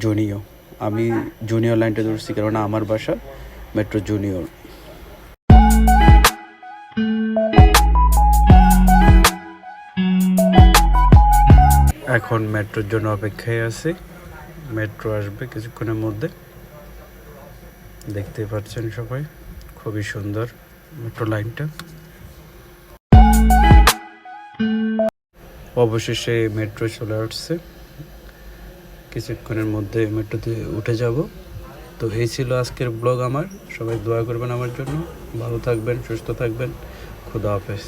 Junior. আমি junior লাইনটা ধরছি, কারণ আমার বাসা মেট্রো জুনিয়র। এখন মেট্রোর জন্য অপেক্ষায় আছি। মেট্রো আসবে কিছুক্ষণের মধ্যে। দেখতে পাচ্ছেন সবাই, খুবই সুন্দর মেট্রো লাইনটা। অবশেষে মেট্রো চলে আসছে, কিছুক্ষণের মধ্যে মেট্রোতে উঠে যাব। তো এই ছিল আজকের ব্লগ আমার। সবাই দোয়া করবেন আমার জন্য। ভালো থাকবেন, সুস্থ থাকবেন। খুদা হাফেজ।